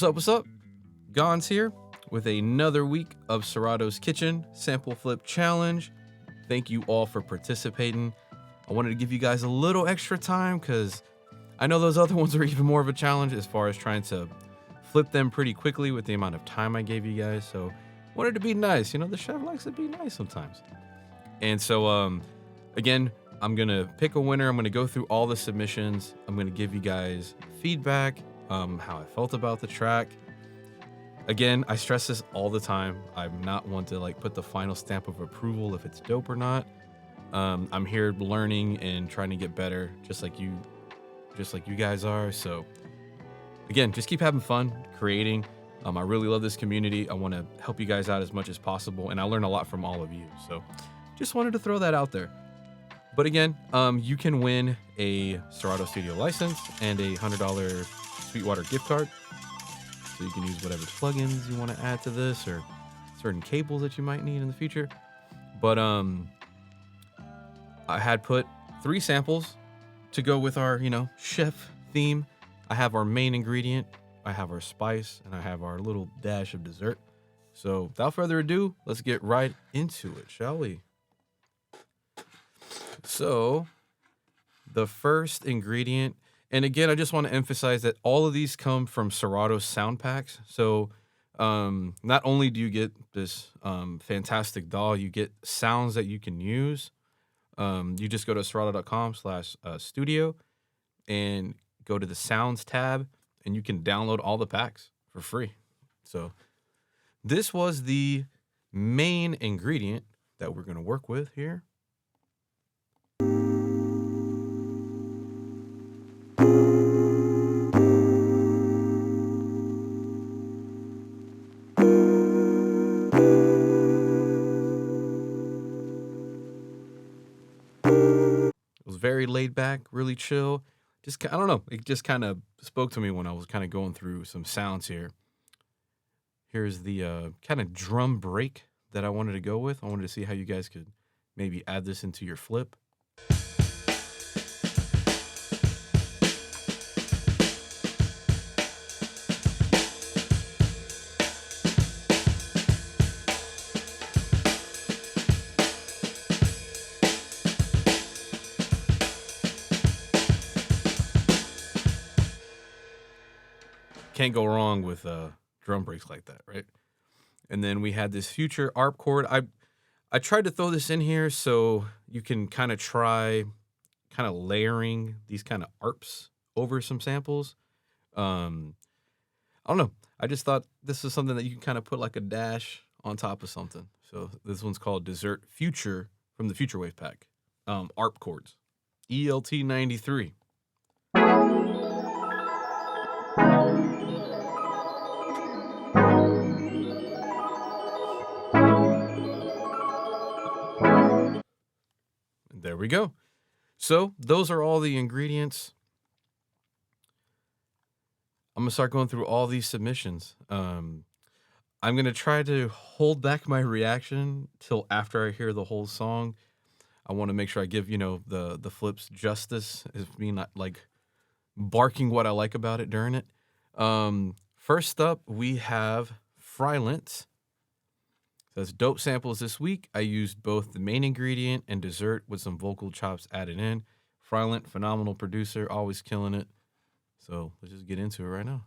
What's up? GONZ here with another week of Serato's Kitchen Sample Flip Challenge. Thank you all for participating. I wanted to give you guys a little extra time because I know those other ones are even more of a challenge as far as trying to flip them pretty quickly with the amount of time I gave you guys. So wanted to be nice. You know, the chef likes to be nice sometimes. And so, again, I'm going to pick a winner. I'm going to go through all the submissions. I'm going to give you guys feedback, how I felt about the track. Again, I stress this all the time. I'm not one to like put the final stamp of approval if it's dope or not. I'm here learning and trying to get better, just like you guys are. So again, just keep having fun creating. I really love this community. I want to help you guys out as much as possible, and I learn a lot from all of you. So just wanted to throw that out there. But again, you can win a Serato Studio license and a $100 Sweetwater gift card. So you can use whatever plugins you want to add to this or certain cables that you might need in the future. But I had put 3 samples to go with our, chef theme. I have our main ingredient, I have our spice, and I have our little dash of dessert. So without further ado, let's get right into it, shall we? So the first ingredient, and again, I just want to emphasize that all of these come from Serato sound packs. So not only do you get this fantastic DAW, you get sounds that you can use. You just go to serato.com/studio and go to the sounds tab, and you can download all the packs for free. So this was the main ingredient that we're going to work with here. Very laid back, really chill. I don't know. It just kind of spoke to me when I was kind of going through some sounds here. Here's the kind of drum break that I wanted to go with. I wanted to see how you guys could maybe add this into your flip. Can't go wrong with drum breaks like that, right? And then we had this future ARP chord. I tried to throw this in here so you can kind of try layering these kind of ARPs over some samples. I don't know. I just thought this was something that you can kind of put like a dash on top of something. So this one's called Dessert Future from the Future Wave pack. ARP chords. ELT 93. There we go. So those are all the ingredients. I'm going to start going through all these submissions. I'm going to try to hold back my reaction till after I hear the whole song. I want to make sure I give, the flips justice as me not like barking what I like about it during it. First up, we have Frilent. Says dope samples this week. I used both the main ingredient and dessert with some vocal chops added in. Frilent, phenomenal producer, always killing it. So let's just get into it right now.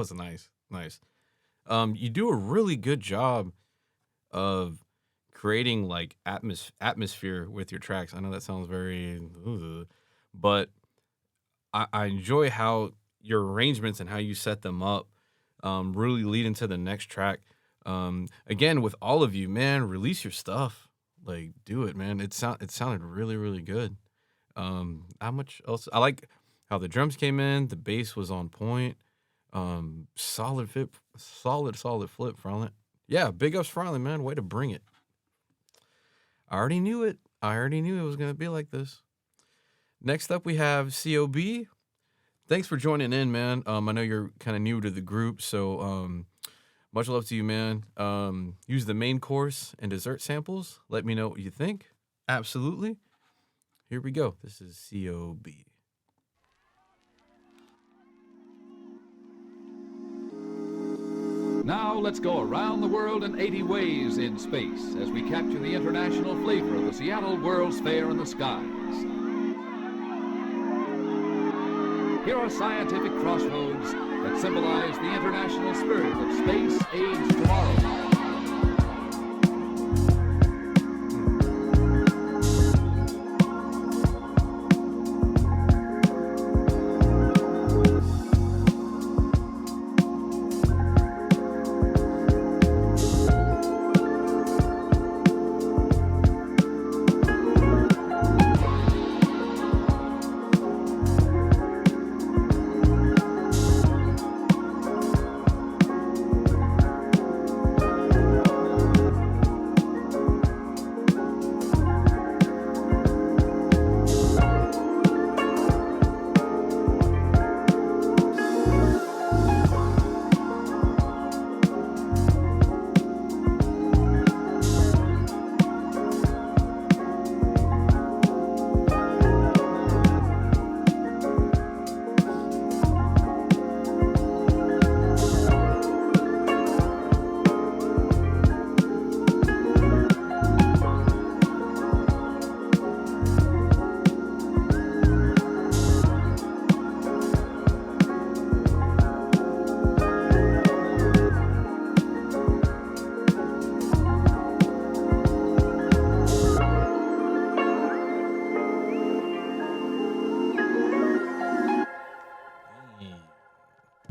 was nice. Nice. You do a really good job of creating like atmosphere with your tracks. I know that sounds very, but I enjoy how your arrangements and how you set them up really lead into the next track. Again, with all of you, man, release your stuff. Like, do it, man. It sounded really, really good. How much else? I like how the drums came in. The bass was on point. Solid flip, solid flip, Frilent. Yeah, big ups, Frilent, man. Way to bring it. I already knew it. I already knew it was gonna be like this. Next up, we have C.O.B. Thanks for joining in, man. I know you're kind of new to the group, so much love to you, man. Use the main course and dessert samples. Let me know what you think. Absolutely. Here we go. This is C.O.B. Now let's go around the world in 80 ways in space as we capture the international flavor of the Seattle World's Fair in the skies. Here are scientific crossroads that symbolize the international spirit of space age tomorrow.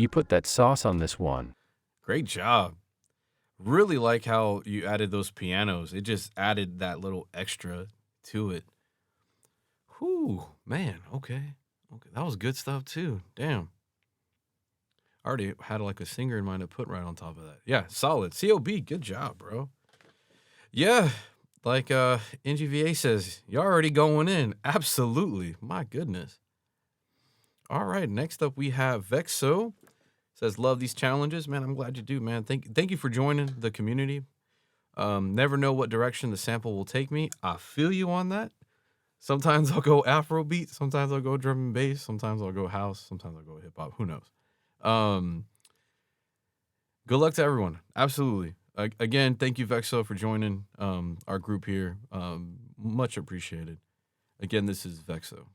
You put that sauce on this one. Great job. Really like how you added those pianos. It just added that little extra to it. Whew, man. Okay. That was good stuff too. Damn. I already had like a singer in mind to put right on top of that. Yeah, solid. C.O.B, good job, bro. Yeah, like Ngva says, you're already going in. Absolutely. My goodness. All right, next up we have Vexo. Says, love these challenges. Man, I'm glad you do, man. Thank you for joining the community. Never know what direction the sample will take me. I feel you on that. Sometimes I'll go Afrobeat. Sometimes I'll go drum and bass. Sometimes I'll go house. Sometimes I'll go hip hop. Who knows? Good luck to everyone. Absolutely. Again, thank you, Vexo, for joining our group here. Much appreciated. Again, this is Vexo.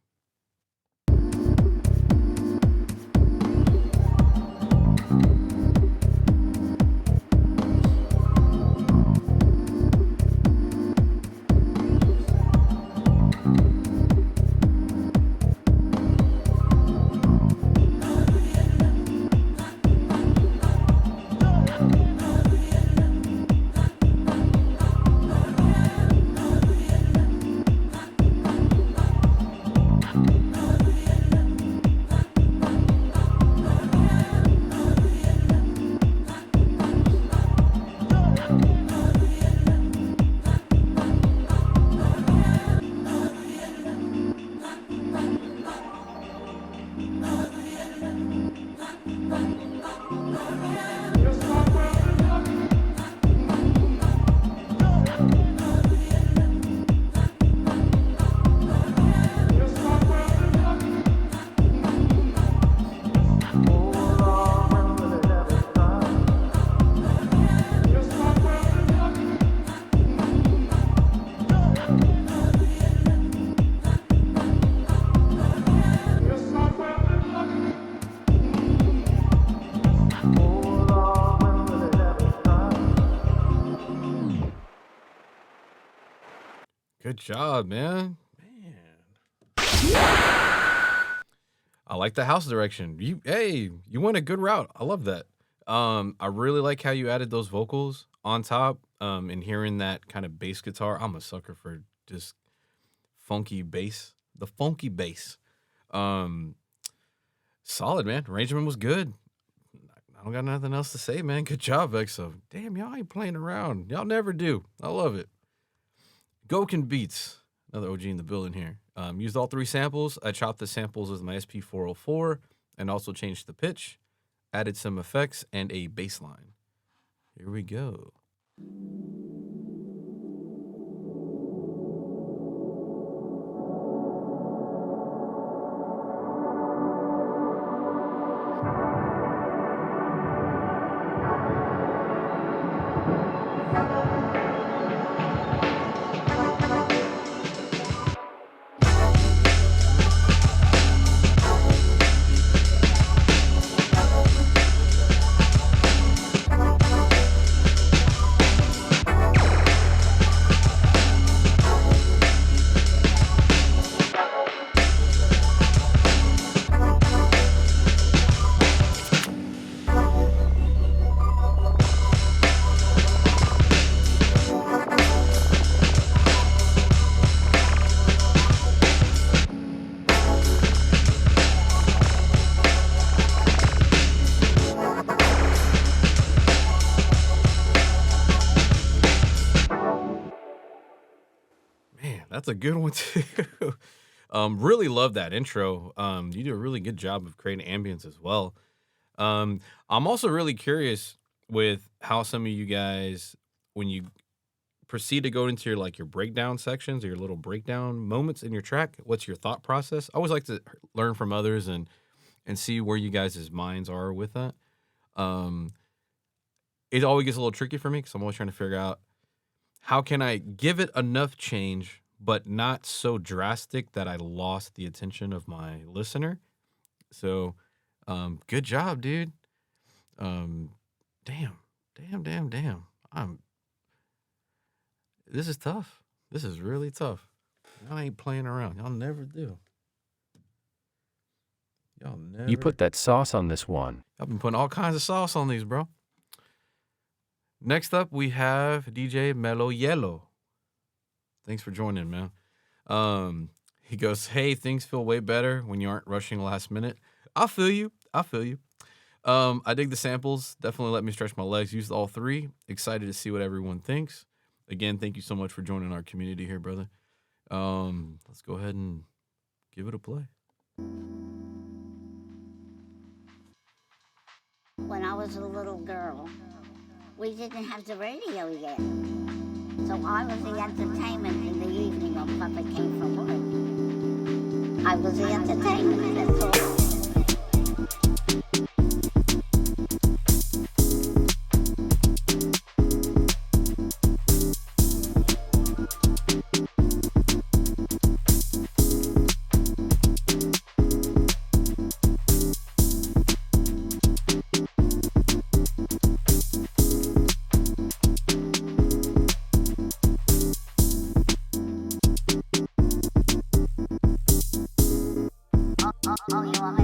Good job, man. I like the house direction. You went a good route. I love that. I really like how you added those vocals on top. And hearing that kind of bass guitar. I'm a sucker for just funky bass. The funky bass. Solid, man. Arrangement was good. I don't got nothing else to say, man. Good job, Vexo. Damn, y'all ain't playing around. Y'all never do. I love it. Goukenbeats, another OG in the building here. Used all 3 samples. I chopped the samples with my SP404 and also changed the pitch, added some effects, and a bass line. Here we go. That's a good one too. Really love that intro. You do a really good job of creating ambience as well. I'm also really curious with how some of you guys, when you proceed to go into your breakdown sections or your little breakdown moments in your track, what's your thought process? I always like to learn from others and see where you guys' minds are with that. It always gets a little tricky for me because I'm always trying to figure out how can I give it enough change but not so drastic that I lost the attention of my listener. So, good job, dude. Damn. This is tough. This is really tough. Y'all ain't playing around. Y'all never do. Y'all never. You put that sauce on this one. I've been putting all kinds of sauce on these, bro. Next up, we have DJ Melo Hielo. Thanks for joining, man. He goes, hey, things feel way better when you aren't rushing last minute. I feel you. I dig the samples. Definitely let me stretch my legs. Used all 3. Excited to see what everyone thinks. Again, thank you so much for joining our community here, brother. Let's go ahead and give it a play. When I was a little girl, we didn't have the radio yet. So I was the entertainment in the evening when Papa came from work. I was the entertainment, that's all. Oh, you want me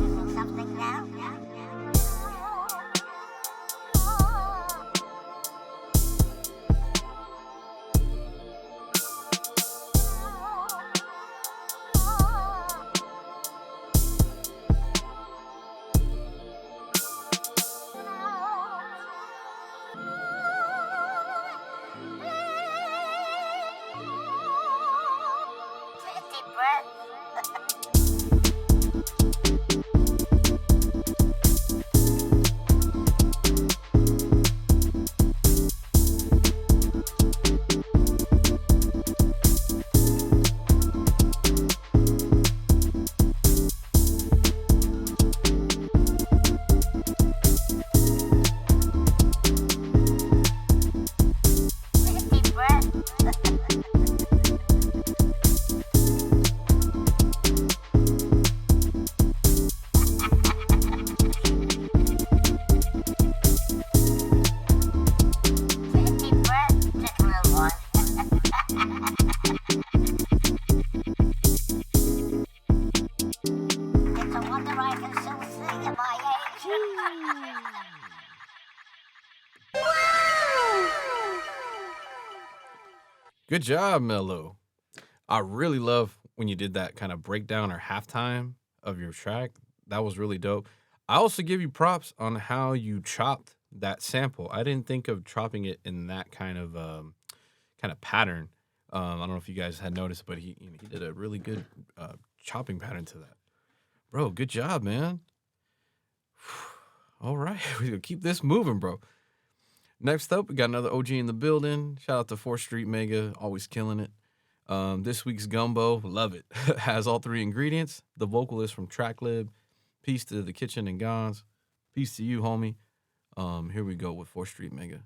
Good job, Melo. I really love when you did that kind of breakdown or halftime of your track. That was really dope. I also give you props on how you chopped that sample. I didn't think of chopping it in that kind of pattern. I don't know if you guys had noticed, but he did a really good chopping pattern to that. Bro, good job, man. All right, we're gonna keep this moving, bro. Next up, we got another OG in the building. Shout out to 4th Street Mega, always killing it. This week's gumbo, love it. Has all 3 ingredients. The vocalist from TrackLib. Peace to the kitchen and GONZ. Peace to you, homie. Here we go with 4th Street Mega.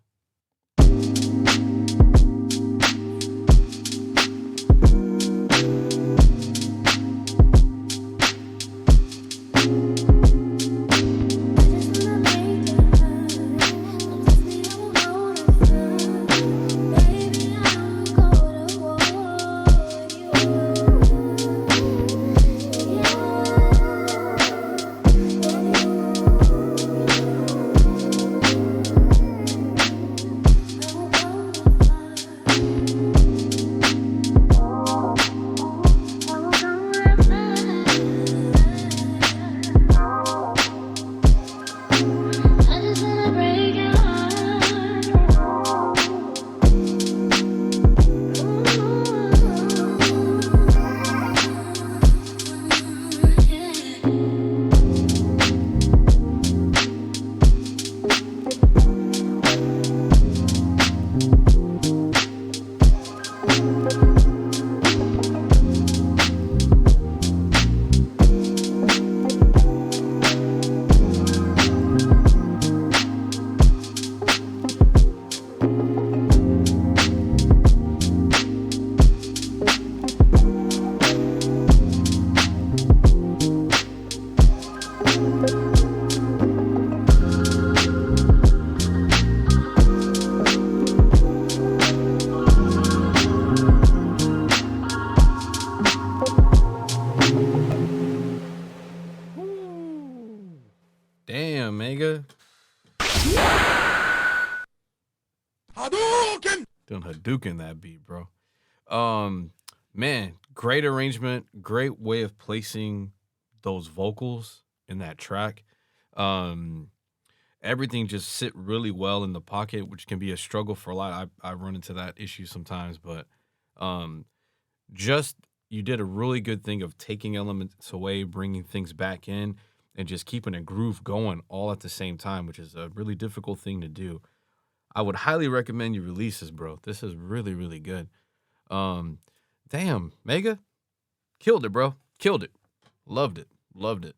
Damn, Mega. Hadouken! Doing Hadouken that beat, bro. Man, great arrangement, great way of placing those vocals in that track. Everything just sit really well in the pocket, which can be a struggle for a lot. I run into that issue sometimes, but just you did a really good thing of taking elements away, bringing things back in, and just keeping a groove going all at the same time, which is a really difficult thing to do. I would highly recommend you release this, bro. This is really, really good. Damn, Mega, killed it, bro. Killed it. Loved it. Loved it.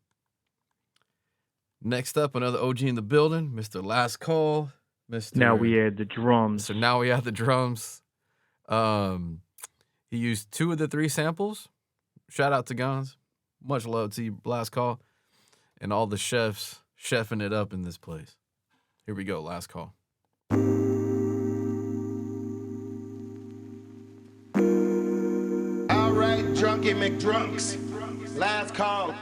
Next up, another OG in the building, Mr. Last Call. Mr. Now we add the drums. So now we have the drums. He used 2 of the 3 samples. Shout out to GONZ. Much love to you, Last Call. And all the chefs chefing it up in this place. Here we go, Last Call. All right, Drunky McDrunks. Last call.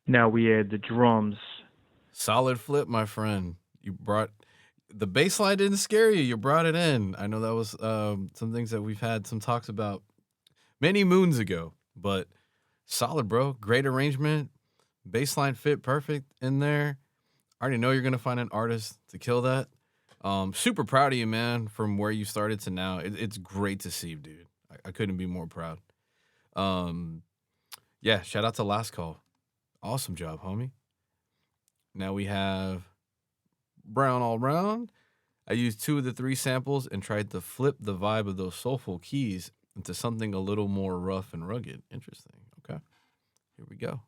Now we add the drums. Solid flip, my friend. You brought the bass line didn't scare you. You brought it in. I know that was some things that we've had some talks about many moons ago, but solid, bro. Great arrangement. Bass line fit perfect in there. I already know you're gonna find an artist to kill that. Super proud of you, man, from where you started to now. It's great to see, dude. I couldn't be more proud. Yeah, shout out to Last Call. Awesome job, homie. Now we have Brwn Allaround. I used 2 of the 3 samples and tried to flip the vibe of those soulful keys into something a little more rough and rugged. Interesting. Okay, here we go.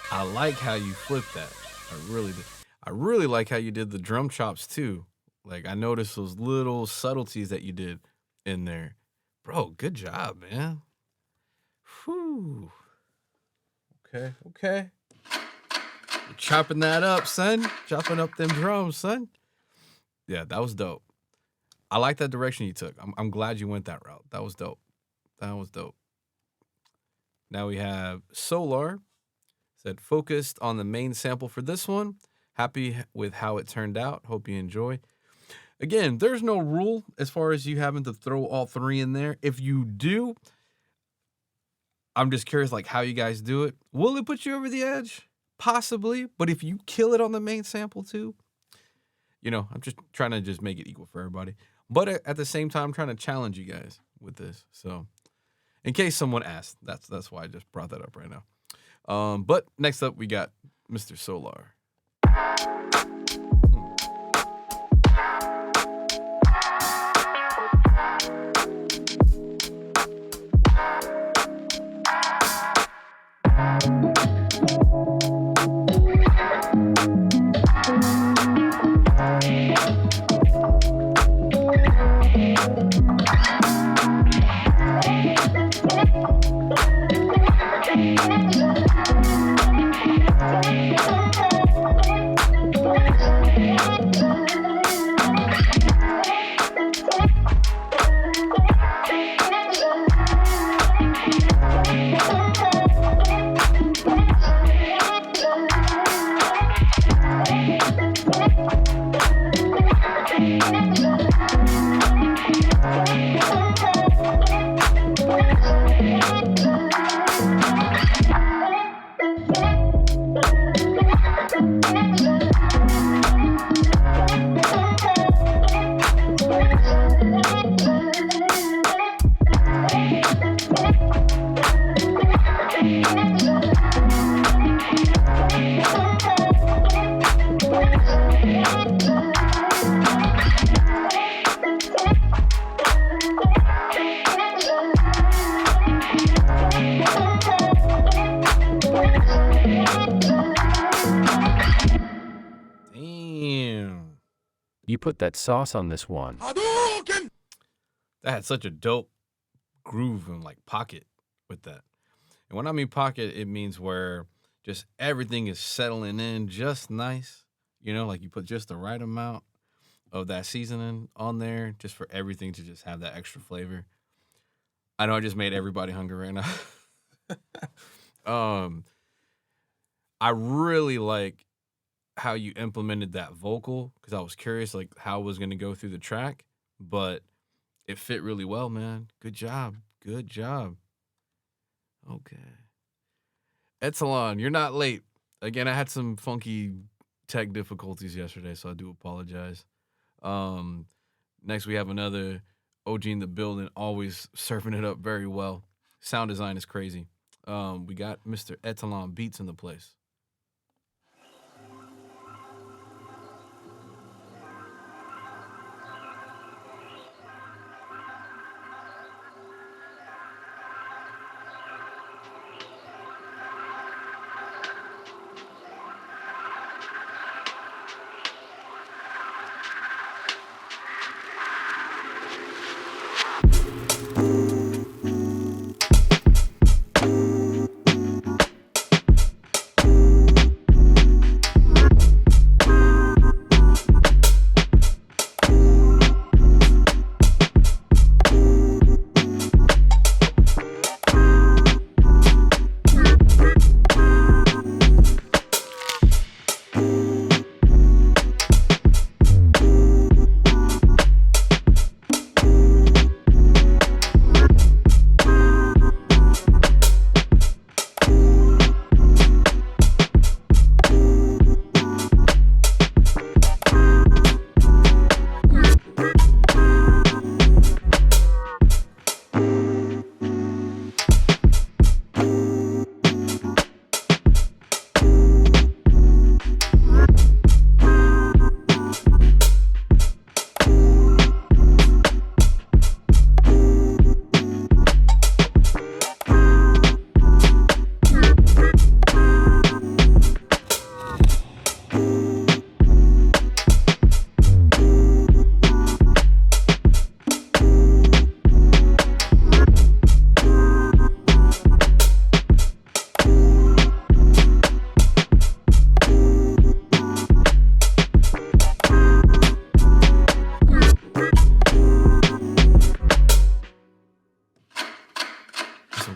I like how you flipped that. I really did. I really like how you did the drum chops too. Like I noticed those little subtleties that you did in there. Bro, good job, man. Whew. Okay. You're chopping that up, son. Chopping up them drums, son. Yeah, that was dope. I like that direction you took. I'm glad you went that route. That was dope. Now we have Soular. Said focused on the main sample for this one. Happy with how it turned out. Hope you enjoy. Again, there's no rule as far as you having to throw all 3 in there. If you do, I'm just curious like how you guys do it. Will it put you over the edge? Possibly. But if you kill it on the main sample too, you know, I'm just trying to just make it equal for everybody. But at the same time, I'm trying to challenge you guys with this. So in case someone asked, that's why I just brought that up right now. But next up, we got Mr. Soular. You put that sauce on this one. That had such a dope groove and like pocket with that. And when I mean pocket, it means where just everything is settling in just nice. You know, like you put just the right amount of that seasoning on there just for everything to just have that extra flavor. I know I just made everybody hungry right now. I really like how you implemented that vocal because I was curious like how it was going to go through the track, but it fit really well, man. Good job. Good job. Okay. Etalon, you're not late. Again, I had some funky tech difficulties yesterday, so I do apologize. Next, we have another OG in the building, always surfing it up very well. Sound design is crazy. We got Mr. EtalonBeats in the place.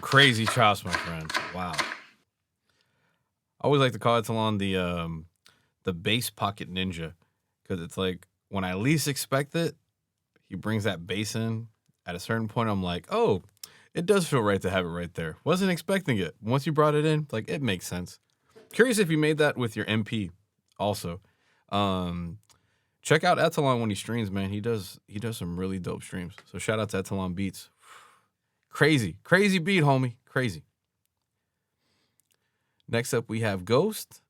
Crazy chops, my friend. Wow. I always like to call Etalon the bass pocket ninja because it's like when I least expect it, he brings that bass in. At a certain point, I'm like, oh, it does feel right to have it right there. Wasn't expecting it. Once you brought it in, like it makes sense. Curious if you made that with your MP also. Check out Etalon when he streams, man. He does some really dope streams. So shout out to EtalonBeats. Crazy beat, homie. Crazy. Next up, we have Ghost.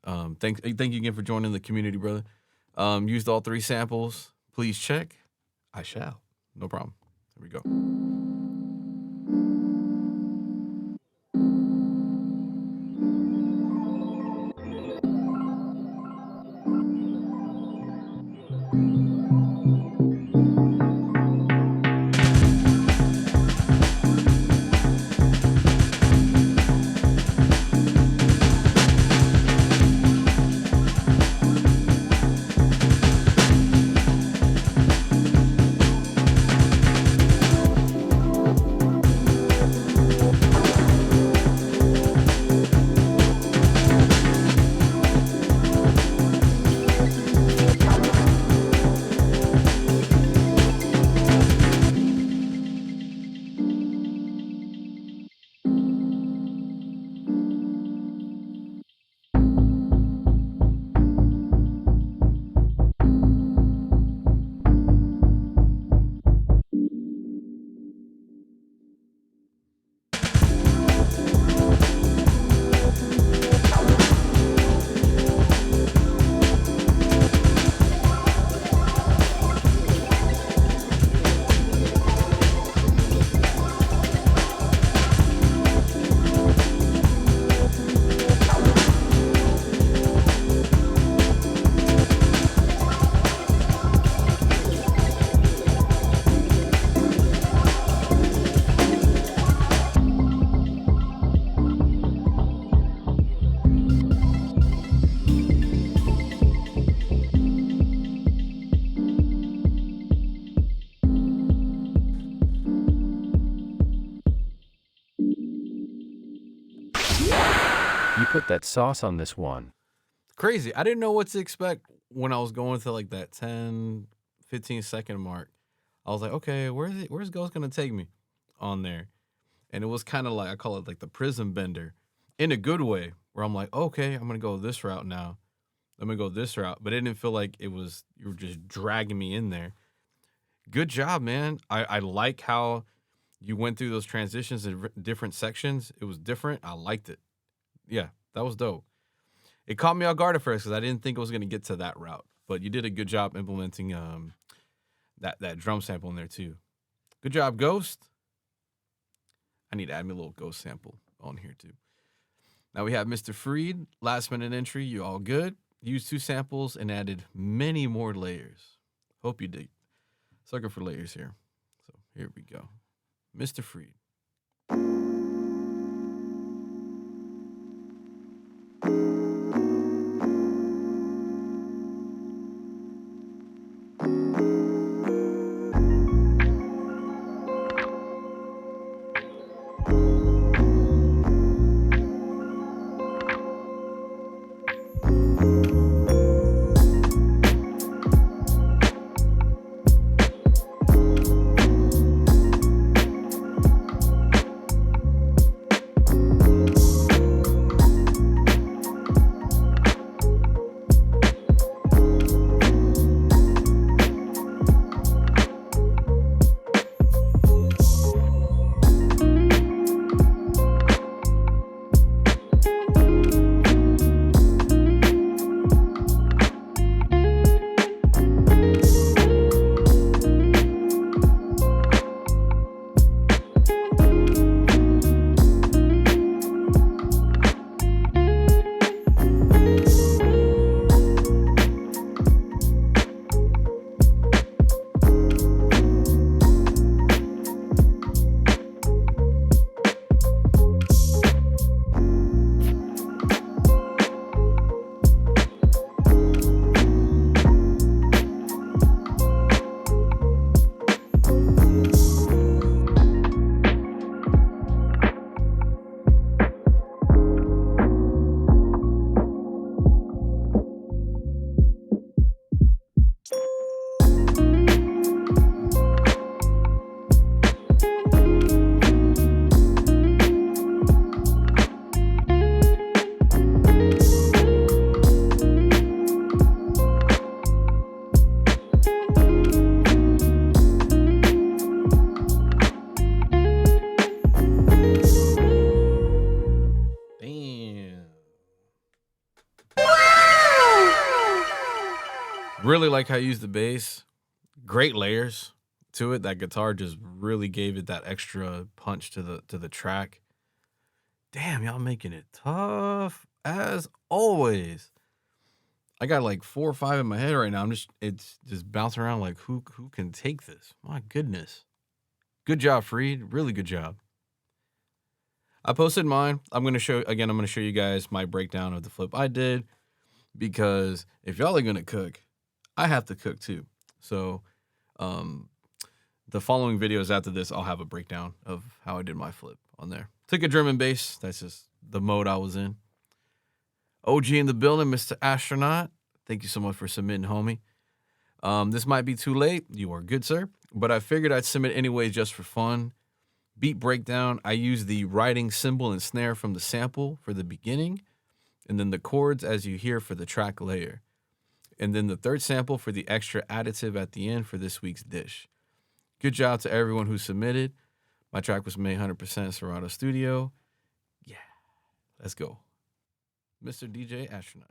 Thank you again for joining the community, brother. Used all 3 samples. Please check. I shall. No problem. Here we go. You put that sauce on this one. Crazy. I didn't know what to expect when I was going to like that 10, 15-second mark. I was like, okay, where's Ghost gonna take me on there? And it was kind of like, I call it like the prism bender in a good way, where I'm like, okay, I'm gonna go this route now. I'm gonna go this route. But it didn't feel like you were just dragging me in there. Good job, man. I like how you went through those transitions in different sections. It was different. I liked it. Yeah, that was dope. It caught me off guard at first because I didn't think it was going to get to that route. But you did a good job implementing that drum sample in there too. Good job, Ghost. I need to add me a little Ghost sample on here too. Now we have Mr.Freed, last minute entry. You all good? Used 2 samples and added many more layers. Hope you dig. Sucker for layers here. So here we go. Mr.Freed. Really like how you used the bass. Great layers to it. That guitar just really gave it that extra punch to the track. Damn, y'all making it tough as always. I got like 4 or 5 in my head right now. It's just bouncing around like who can take this? My goodness. Good job, Freed. Really good job. I posted mine. I'm gonna show you guys my breakdown of the flip I did, because if y'all are gonna cook, I have to cook too. So the following videos after this, I'll have a breakdown of how I did my flip on there. Took a drum and bass. That's just the mode I was in. OG in the building, Mr. Astronaut. Thank you so much for submitting, homie. This might be too late. You are good, sir. But I figured I'd submit anyways just for fun. Beat breakdown. I use the writing cymbal and snare from the sample for the beginning, and then the chords as you hear for the track layer. And then the third sample for the extra additive at the end for this week's dish. Good job to everyone who submitted. My track was made 100% Serato Studio. Yeah, let's go. Mr. DJ Astronaut.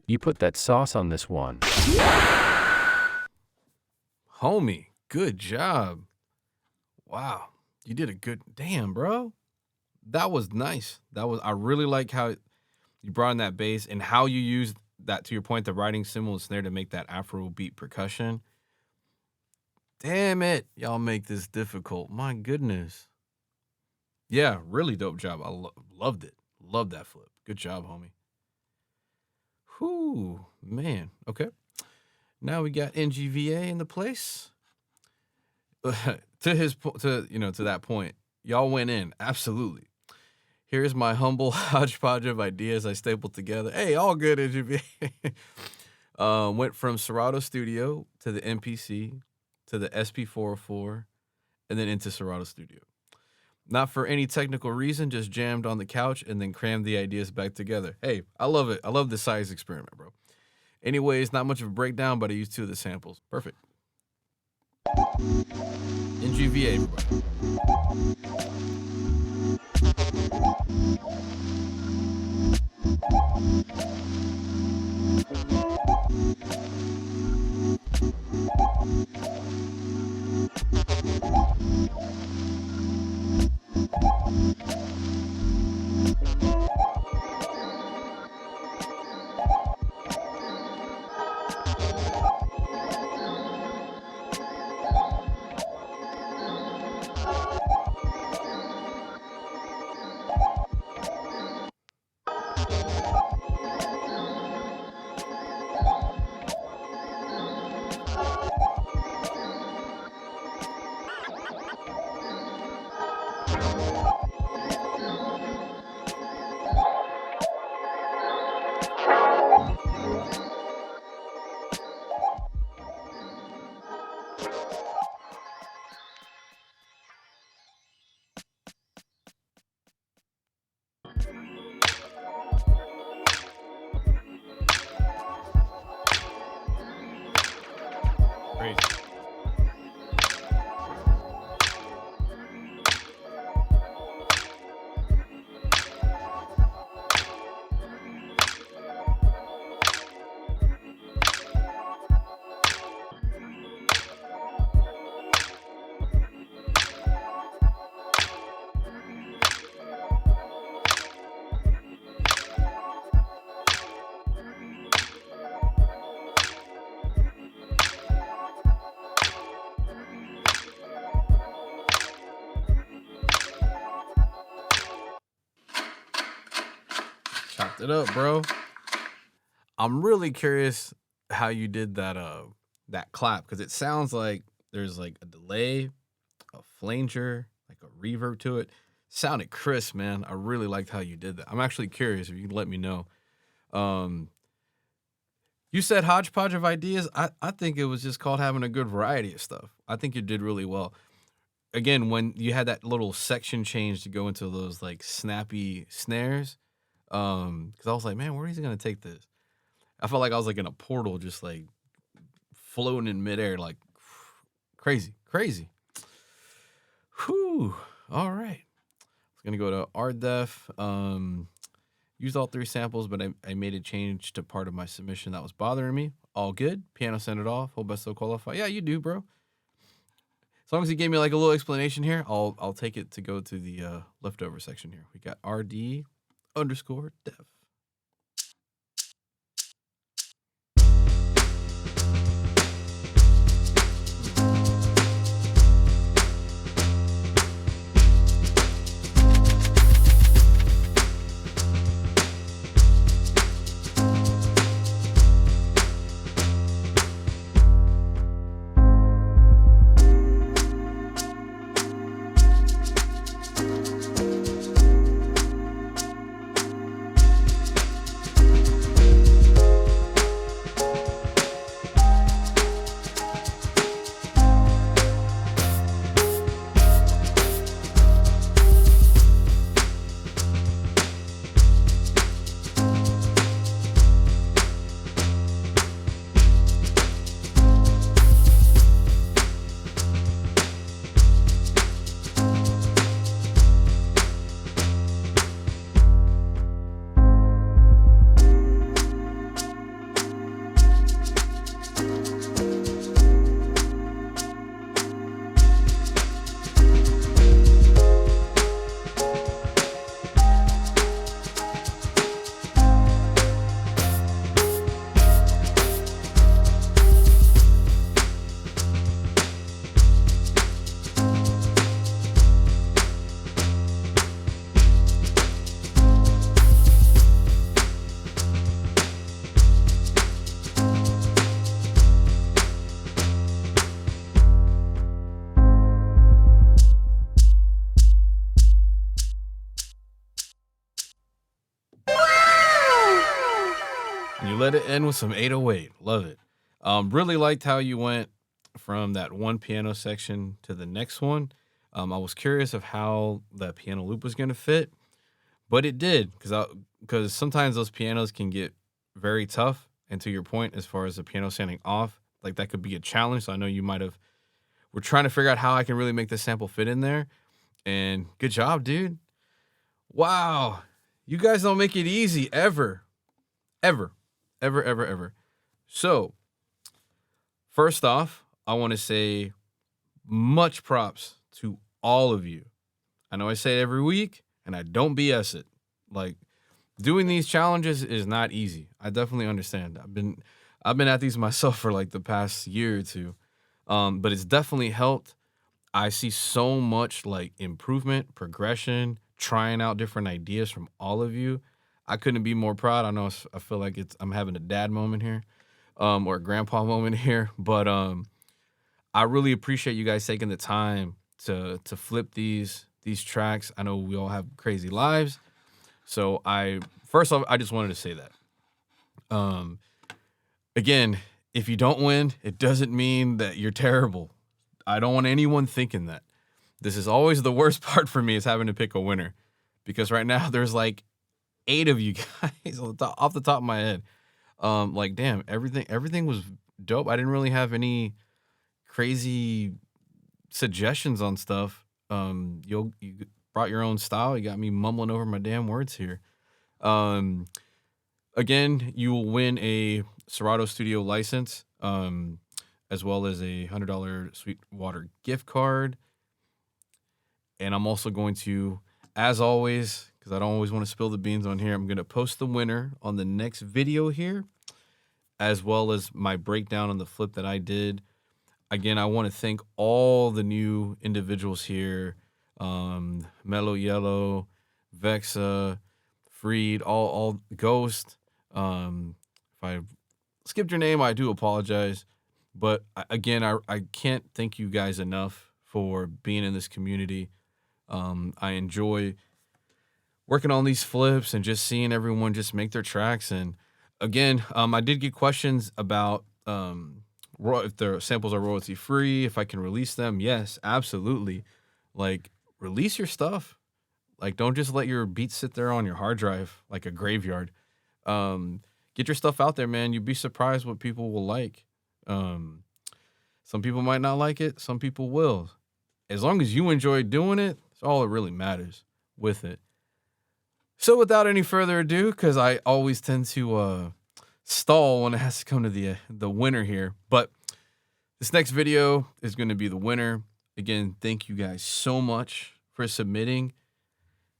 You put that sauce on this one. Homie, good job. Wow. You did a good, damn, bro. That was nice. I really like how you brought in that bass and how you used that, to your point, the riding cymbal and snare to make that Afro beat percussion. Damn it. Y'all make this difficult. My goodness. Yeah, really dope job. I loved it. Loved that flip. Good job, homie. Whew, man. Okay. Now we got Ngva in the place. To that point, y'all went in. Absolutely. Here's my humble hodgepodge of ideas I stapled together. Hey, all good, Ngva. Went from Serato Studio to the MPC to the SP404 and then into Serato Studio. Not for any technical reason, just jammed on the couch and then crammed the ideas back together. Hey, I love it. I love the size experiment, bro. Anyways, not much of a breakdown, but I used 2 of the samples. Perfect. Ngva, everybody. Crazy. Chopped it up, bro. I'm really curious how you did that that clap, because it sounds like there's like a delay, a flanger, like a reverb to it. Sounded crisp, man. I really liked how you did that. I'm actually curious if you can let me know. You said hodgepodge of ideas. I think it was just called having a good variety of stuff. I think you did really well. Again, when you had that little section change to go into those like snappy snares, because I was like, man, where is he gonna take this? I felt like I was like in a portal, just like floating in midair, like crazy. Whew. All right. I was gonna go to RDef. Used all 3 samples, but I made a change to part of my submission that was bothering me. All good. Piano sent it off. Hope I still qualify. Yeah, you do, bro. As long as you gave me like a little explanation here, I'll take it to go to the leftover section here. We got RD_def. you let it end with some 808. Love it. Really liked how you went from that one piano section to the next one. I was curious of how that piano loop was going to fit, but it did, because sometimes those pianos can get very tough. And to your point, as far as the piano sounding off, like that could be a challenge. So I know you might have, we're trying to figure out how I can really make this sample fit in there. And good job, dude. Wow. You guys don't make it easy ever. Ever. Ever, ever, ever. So, first off, I want to say much props to all of you. I know I say it every week, and I don't BS it. Like, doing these challenges is not easy. I definitely understand. I've been at these myself for like the past year or two, but it's definitely helped. I see so much like improvement, progression, trying out different ideas from all of you. I couldn't be more proud. I feel like I'm having a dad moment here, or a grandpa moment here, but I really appreciate you guys taking the time to flip these tracks. I know we all have crazy lives. So first off, I just wanted to say that. Again, if you don't win, it doesn't mean that you're terrible. I don't want anyone thinking that. This is always the worst part for me, is having to pick a winner, because right now there's like 8 of you guys off the top of my head. Like, damn, everything was dope. I didn't really have any crazy suggestions on stuff. You brought your own style. You got me mumbling over my damn words here. Again, you will win a Serato Studio license, as well as a $100 Sweetwater gift card. And I'm also going to, as always, because I don't always want to spill the beans on here, I'm going to post the winner on the next video here, as well as my breakdown on the flip that I did. Again, I want to thank all the new individuals here. Melo Hielo, Vexo, Freed, all Ghost. If I skipped your name, I do apologize. But again, I can't thank you guys enough for being in this community. I enjoy working on these flips and just seeing everyone just make their tracks. And again, I did get questions about if the samples are royalty free, if I can release them. Yes, absolutely. Like, release your stuff. Like, don't just let your beats sit there on your hard drive like a graveyard. Get your stuff out there, man. You'd be surprised what people will like. Some people might not like it. Some people will. As long as you enjoy doing it, it's all that really matters with it. So without any further ado, because I always tend to stall when it has to come to the winner here. But this next video is going to be the winner. Again, thank you guys so much for submitting.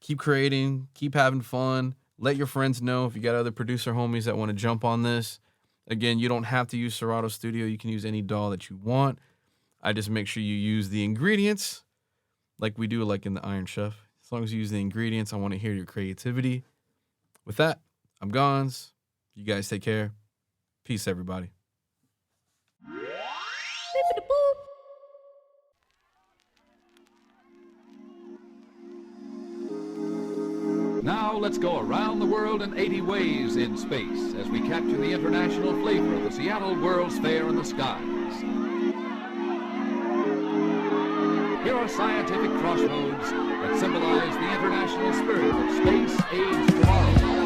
Keep creating, keep having fun. Let your friends know if you got other producer homies that want to jump on this. Again, you don't have to use Serato Studio. You can use any DAW that you want. I just make sure you use the ingredients like we do, like in the Iron Chef. As long as you use the ingredients, I want to hear your creativity. With that, I'm GONZ. You guys take care. Peace, everybody. Now let's go around the world in 80 ways in space as we capture the international flavor of the Seattle World's Fair in the skies. Here are scientific crossroads that symbolize the international spirit of space, age, tomorrow.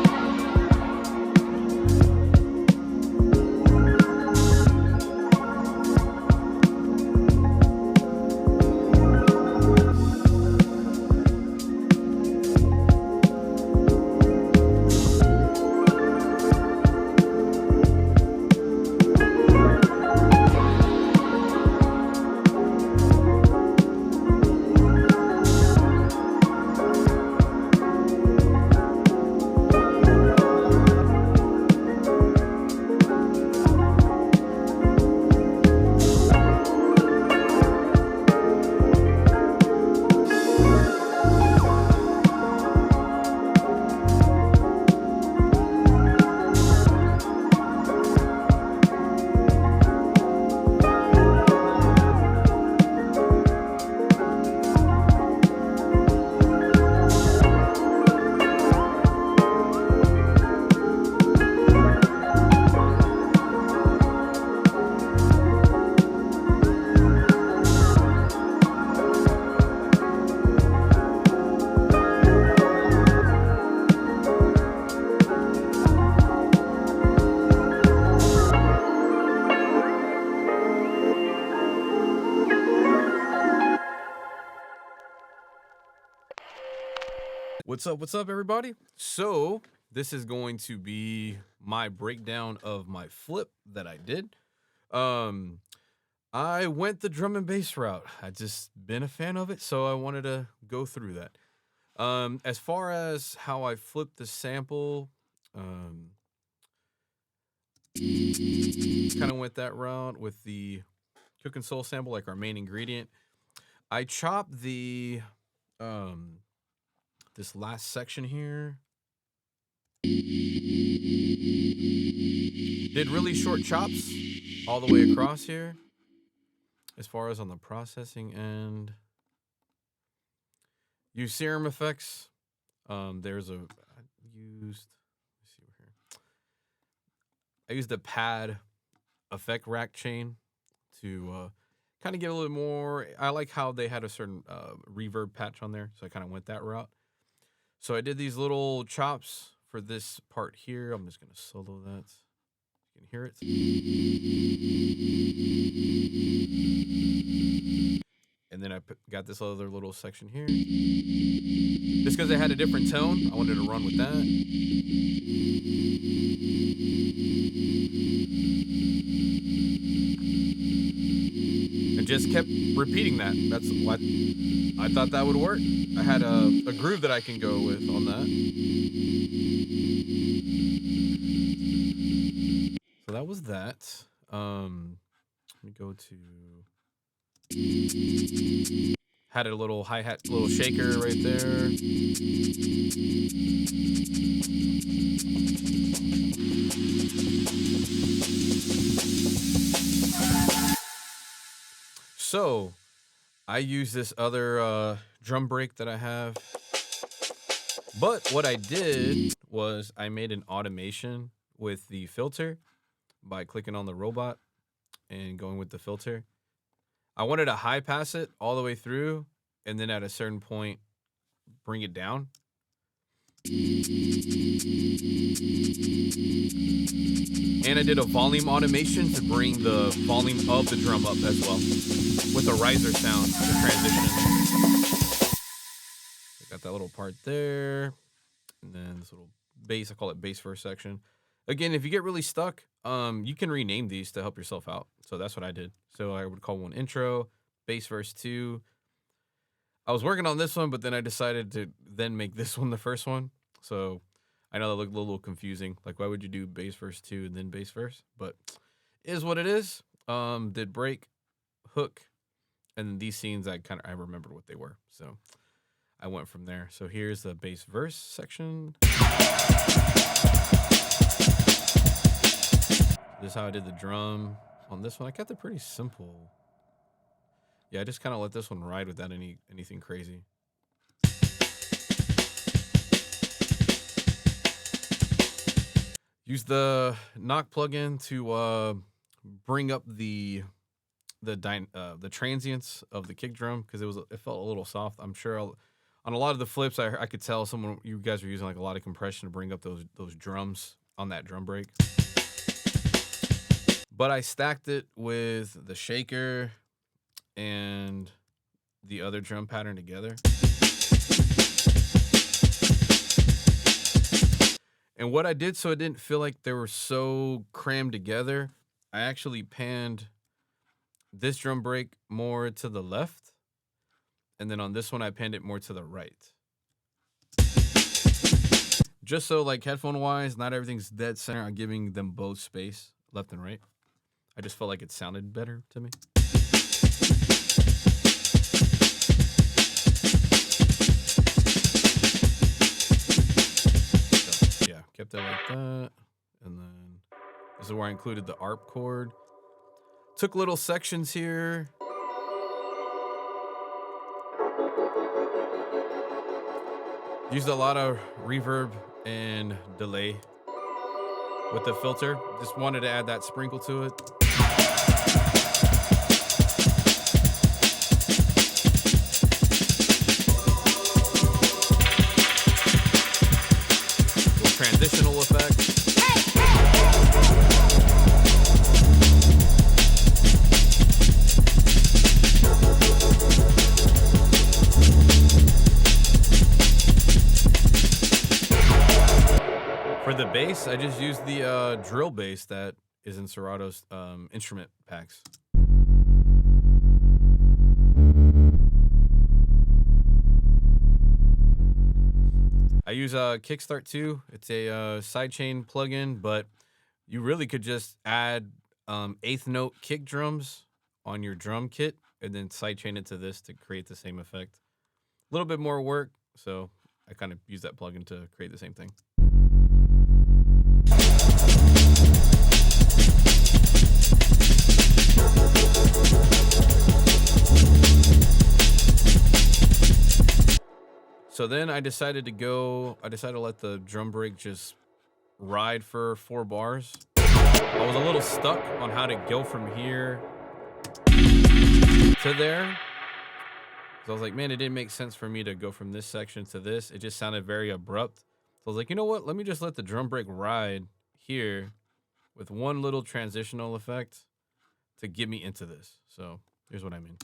What's up, everybody? So this is going to be my breakdown of my flip that I did. I went the drum and bass route. I just been a fan of it, so I wanted to go through that. As far as how I flipped the sample, kind of went that route with the Cook and Soul sample, like our main ingredient. I chopped the this last section here. Did really short chops all the way across here. As far as on the processing end, use serum effects. There's a I used a pad effect rack chain to kind of get a little more. I like how they had a certain reverb patch on there, so I kind of went that route. So I did these little chops for this part here. I'm just gonna solo that. You can hear it. And then I got this other little section here. Just because it had a different tone, I wanted to run with that. And just kept repeating that. That's what I thought that would work. I had a groove that I can go with on that. So that was that. Let me go to... Had a little hi-hat, little shaker right there. So I use this other drum break that I have. But what I did was I made an automation with the filter by clicking on the robot and going with the filter. I wanted to high pass it all the way through, and then at a certain point, bring it down. And I did a volume automation to bring the volume of the drum up as well, with a riser sound to transition. I got that little part there, and then this little bass, I call it bass verse section. Again, if you get really stuck, you can rename these to help yourself out. So that's what I did. So I would call one intro, bass verse 2. I was working on this one, but then I decided to then make this one the first one. So I know that looked a little confusing. Like, why would you do bass verse 2 and then bass verse? But it is what it is. Did break, hook, and then these scenes I remembered what they were. So I went from there. So here's the bass verse section. This is how I did the drum on this one. I kept it pretty simple. Yeah, I just kind of let this one ride without anything crazy. Use the knock plugin to bring up the transients of the kick drum because it felt a little soft. I'm sure on a lot of the flips I could tell you guys were using like a lot of compression to bring up those drums on that drum break. But I stacked it with the shaker and the other drum pattern together. And what I did so it didn't feel like they were so crammed together, I actually panned this drum break more to the left. And then on this one, I panned it more to the right. Just so like headphone wise, not everything's dead center. I'm giving them both space, left and right. I just felt like it sounded better to me. So, yeah, kept it like that. And then this is where I included the ARP chord. Took little sections here. Used a lot of reverb and delay with the filter. Just wanted to add that sprinkle to it. Little transitional effect. bass, I just used the drill bass that is in Serato's instrument packs. I use Kickstart 2. It's a sidechain plugin, but you really could just add eighth note kick drums on your drum kit and then sidechain it to this to create the same effect. A little bit more work, so I kind of use that plugin to create the same thing. So then I decided to let the drum break just ride for 4 bars. I was a little stuck on how to go from here to there. So I was like, man, it didn't make sense for me to go from this section to this. It just sounded very abrupt. So I was like, you know what? Let me just let the drum break ride here with one little transitional effect to get me into this. So here's what I mean.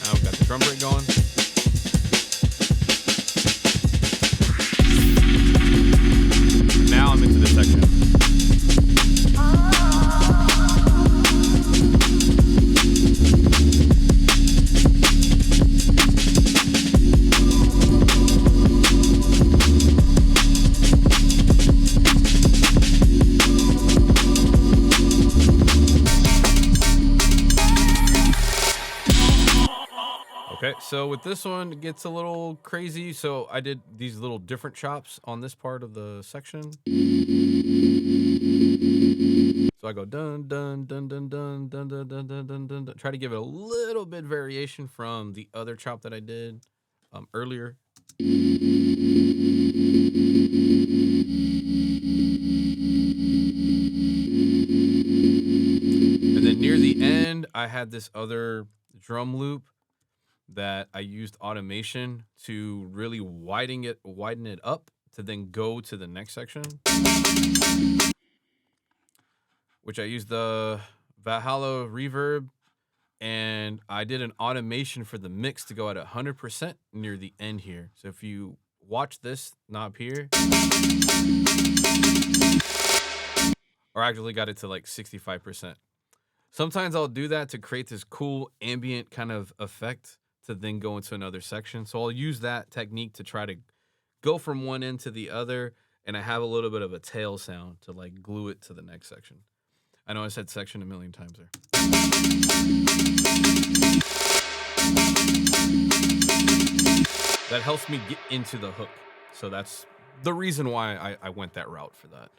Now we've got the drum break going. Now I'm into this section. Okay, so with this one, it gets a little crazy. So I did these little different chops on this part of the section. So I go dun dun dun dun dun dun dun dun dun dun dun dun. Try to give it a little bit variation from the other chop that I did earlier. And then near the end, I had this other drum loop that I used automation to really widen it up to then go to the next section, which I used the Valhalla reverb, and I did an automation for the mix to go at 100% near the end here. So if you watch this knob here, or actually got it to like 65%. Sometimes I'll do that to create this cool ambient kind of effect to then go into another section. So I'll use that technique to try to go from one end to the other, and I have a little bit of a tail sound to like glue it to the next section. I know I said section a million times there. That helps me get into the hook. So that's the reason why I went that route for that.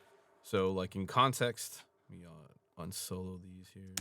So like in context, let me unsolo these here.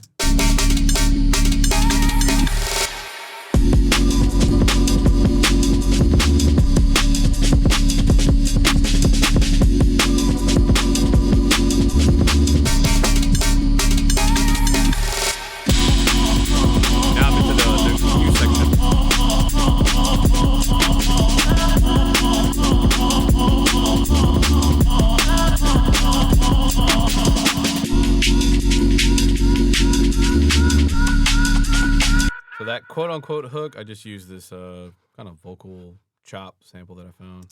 So that quote-unquote hook, I just used this kind of vocal chop sample that I found.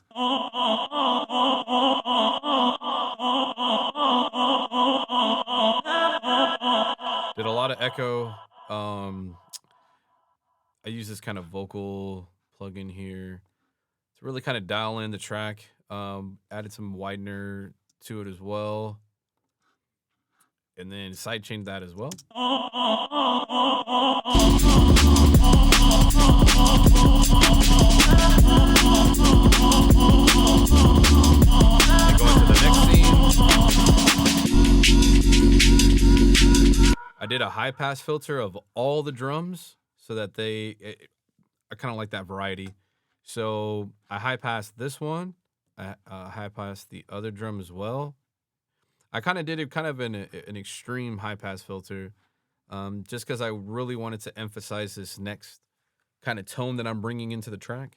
Did a lot of echo. I use this kind of vocal plugin here to really kind of dial in the track. Added some widener to it as well. And then sidechained that as well. And going to the next scene. I did a high pass filter of all the drums so that I kind of like that variety. So I high passed this one. I high passed the other drum as well. I kind of did it kind of in an extreme high pass filter, just because I really wanted to emphasize this next kind of tone that I'm bringing into the track.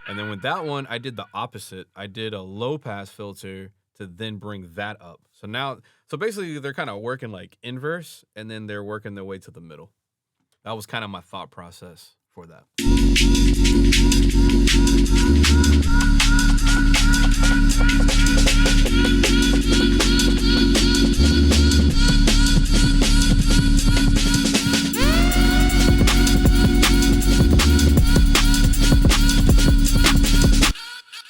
And then with that one, I did the opposite. I did a low pass filter to then bring that up. So now, so basically they're kind of working like inverse, and then they're working their way to the middle. That was kind of my thought process for that.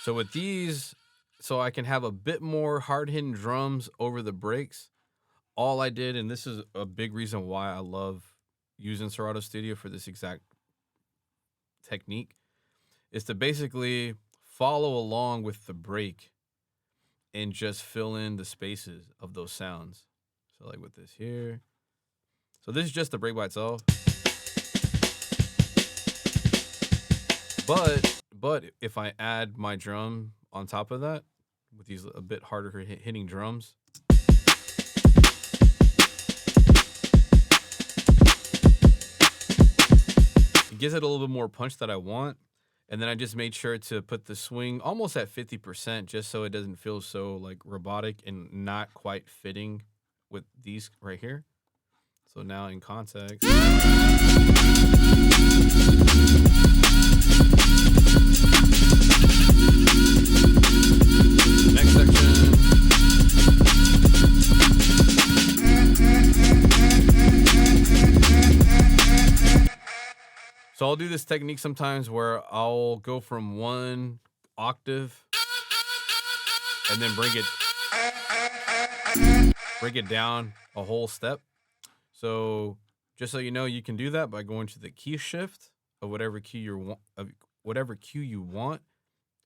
So with these, so I can have a bit more hard-hitting drums over the breaks, all I did, and this is a big reason why I love using Serato Studio for this exact technique, is to basically follow along with the break and just fill in the spaces of those sounds. So like with this here. So this is just the break by itself. But if I add my drum on top of that, with these a bit harder hitting drums, it gives it a little bit more punch that I want. And then I just made sure to put the swing almost at 50%, just so it doesn't feel so like robotic and not quite fitting with these right here. So now in context. Next section. So I'll do this technique sometimes where I'll go from one octave and then bring it down a whole step. So just so you know, you can do that by going to the key shift of whatever key you want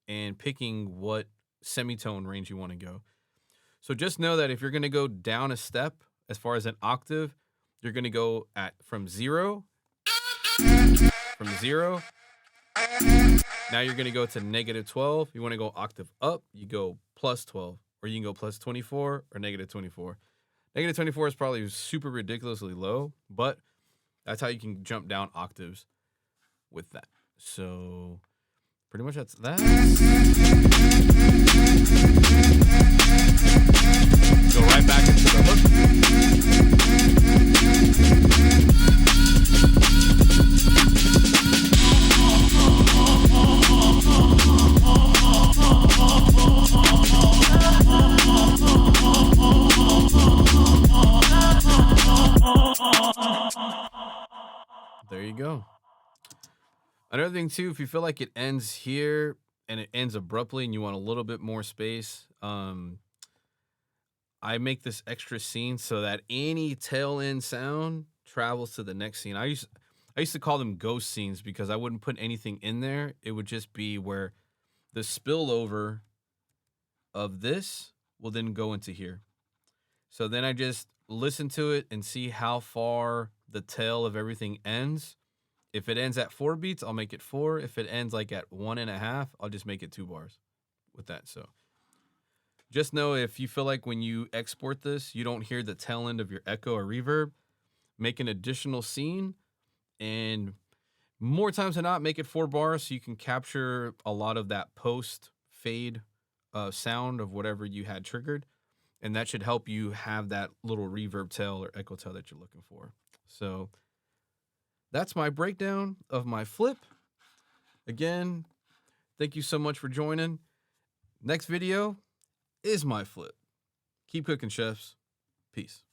and picking what semitone range you want to go. So just know that if you're going to go down a step as far as an octave, you're going to go from zero. Now you're going to go to -12. You want to go octave up, you go +12, or you can go +24 or -24. -24 is probably super ridiculously low, but that's how you can jump down octaves with that. So pretty much that's that. Go right back into the hook. There you go. Another thing too, if you feel like it ends here and it ends abruptly and you want a little bit more space, I make this extra scene so that any tail end sound travels to the next scene. I used to call them ghost scenes because I wouldn't put anything in there. It would just be where the spillover of this will then go into here. So then I just listen to it and see how far the tail of everything ends. If it ends at 4 beats, I'll make it 4. If it ends like at 1.5, I'll just make it 2 bars with that. So just know if you feel like when you export this, you don't hear the tail end of your echo or reverb, make an additional scene, and more times than not, make it 4 bars so you can capture a lot of that post fade sound of whatever you had triggered. And that should help you have that little reverb tail or echo tail that you're looking for. So that's my breakdown of my flip. Again, thank you so much for joining. Next video is my flip. Keep cooking, chefs. Peace.